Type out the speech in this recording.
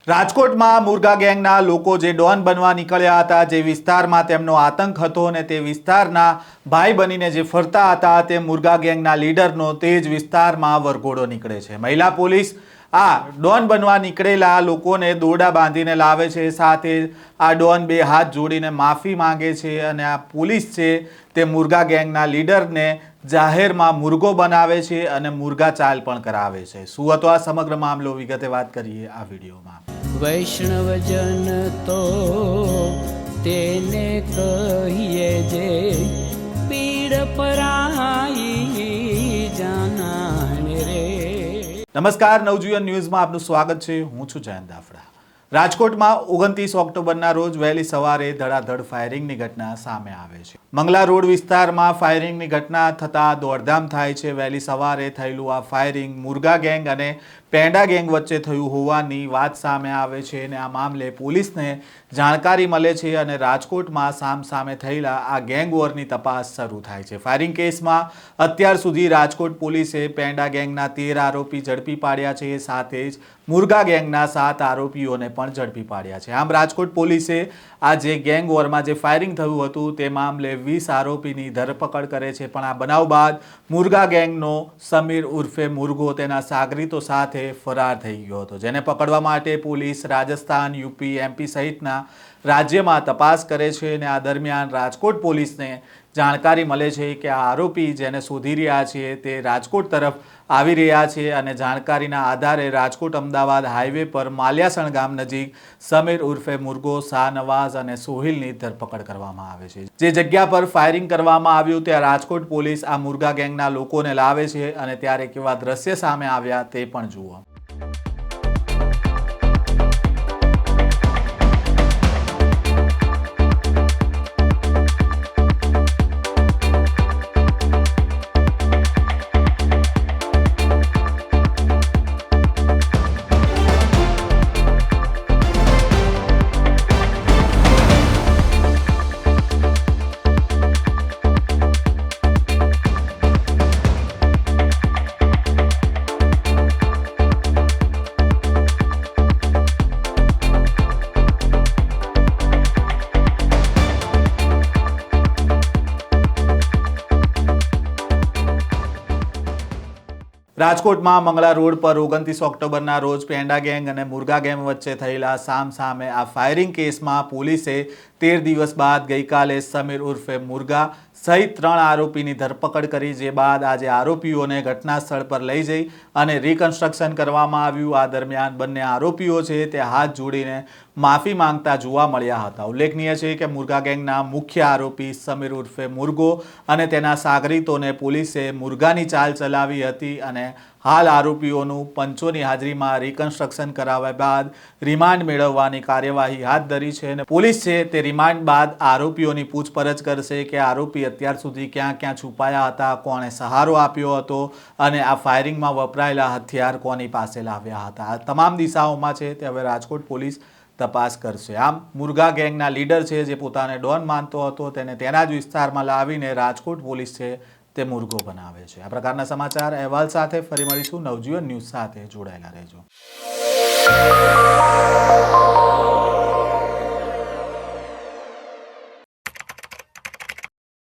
રાજકોટમાં મુર્ગા ગેંગના લોકો જે ડોન બનવા નીકળ્યા હતા, જે વિસ્તારમાં તેમનો આતંક હતો અને તે વિસ્તારના ભાઈ બનીને જે ફરતા હતા, તે મુર્ગા ગેંગના લીડરનો તે જ વિસ્તારમાં વરઘોડો નીકળે છે। મહિલા પોલીસ આ ડોન બનવા નીકળેલા લોકોને દોરડા બાંધીને લાવે છે, સાથે આ ડોન બે હાથ જોડીને માફી માંગે છે અને આ પોલીસ છે તે મુર્ગા ગેંગના લીડરને જાહેરમાં મુર્ગો બનાવે છે અને મુર્ગા ચાલ પણ કરાવે છે। શું હતો આ સમગ્ર મામલો, વિગતે વાત કરીએ આ વિડીયોમાં। વૈષ્ણવજન તો તેને કહીએ જે પીડ પરાઈ જાનાને રે। નમસ્કાર, નવજીવન ન્યૂઝમાં આપનું સ્વાગત છે। હું છું જયંત દાફડા। રાજકોટમાં 29 ઓક્ટોબરના રોજ વહેલી સવારે ધડાધડ ફાયરિંગની ઘટના સામે આવે છે। મંગલા રોડ વિસ્તારમાં ફાયરિંગની ઘટના થતાં દોડધામ થાય છે। વહેલી સવારે થયેલું આ ફાયરિંગ મુર્ગા ગેંગ અને પેંડા ગેંગ વચ્ચે થયું હોવાની વાત સામે આવે છે અને આ મામલે પોલીસને જાણકારી મળે છે અને રાજકોટમાં સામસામે થયેલા આ ગેંગ વોરની તપાસ શરૂ થાય છે। ફાયરિંગ કેસમાં અત્યાર સુધી રાજકોટ પોલીસે પેંડા ગેંગના 13 આરોપી ઝડપી પાડ્યા છે, સાથે જ મુર્ગા ગેંગના 7 આરોપીઓને પણ ઝડપી પાડ્યા છે। આમ રાજકોટ પોલીસે આ જે ગેંગ વોરમાં જે ફાયરિંગ થયું હતું તે મામલે 20 આરોપીની ધરપકડ કરે છે, પણ આ બનાવ બાદ મુર્ગા ગેંગનો સમીર ઉર્ફે મુર્ગો તેના સાગરીતો સાથે ફરાર થઈ ગયો હતો, જેને પકડવા માટે પોલીસ રાજસ્થાન, યુપી, એમપી સહિતના રાજ્યમાં તપાસ કરે છે અને આ દરમિયાન રાજકોટ પોલીસને જાણકારી મળે છે કે આ આરોપી જેને શોધી રહ્યા છે તે રાજકોટ તરફ આવી રહ્યા છે અને જાણકારીના આધારે રાજકોટ અમદાવાદ હાઈવે પર માલ્યાસણ ગામ નજીક સમીર ઉર્ફે મુર્ગો, શાહનવાઝ અને સોહિલની ધરપકડ કરવામાં આવે છે। જે જગ્યા પર ફાયરિંગ કરવામાં આવ્યું ત્યાં રાજકોટ પોલીસ આ મુર્ગા ગેંગના લોકોને લાવે છે અને ત્યારે કેવા દ્રશ્ય સામે આવ્યા તે પણ જુઓ। રાજકોટમાં મંગળા રોડ પર 29 ઓક્ટોબરના રોજ પેંડા ગેંગ અને મુર્ગા ગેંગ વચ્ચે થયેલા સામસામે આ ફાયરિંગ કેસમાં પોલીસે 13 દિવસ બાદ ગઈકાલે સમીર ઉર્ફે મુર્ગા સહિત 3 આરોપીની ધરપકડ કરી, જે બાદ આજે આરોપીઓને ઘટના સ્થળ પર લઈ જઈ અને રિકન્સ્ટ્રક્શન કરવામાં આવ્યું। આ દરમિયાન બંને આરોપીઓ છે તે હાથ જોડીને માફી માંગતા જોવા મળ્યા હતા। ઉલ્લેખનીય છે કે મુર્ગા ગેંગના મુખ્ય આરોપી સમીર ઉર્ફે મુર્ગો અને તેના સાગરીતોને પોલીસે મુર્ગાની ચાલ ચલાવી હતી અને હાલ આરોપીઓનું પંચોની હાજરીમાં રિકન્સ્ટ્રક્શન કરાવ્યા બાદ રિમાન્ડ મેળવવાની કાર્યવાહી હાથ ધરી છે અને પોલીસ છે તે રિમાન્ડ બાદ આરોપીઓની પૂછપરછ કરશે કે આરોપી અત્યાર સુધી ક્યાં ક્યાં છુપાયા હતા, કોણે સહારો આપ્યો હતો અને આ ફાયરિંગમાં વપરાયેલા હથિયાર કોની પાસે લાવ્યા હતા। આ તમામ દિશાઓમાં છે તે હવે રાજકોટ પોલીસ તપાસ કરશે। આમ મુર્ગા ગેંગના લીડર છે જે પોતાને ડોન માનતો હતો તેને તેના જ વિસ્તારમાં લાવીને રાજકોટ પોલીસ છે તે મુર્ગો બનાવે છે। આ પ્રકારના સમાચાર અહેવાલ સાથે ફરી મળીશું। નવજીવન ન્યૂઝ સાથે જોડાયેલા રહેજો।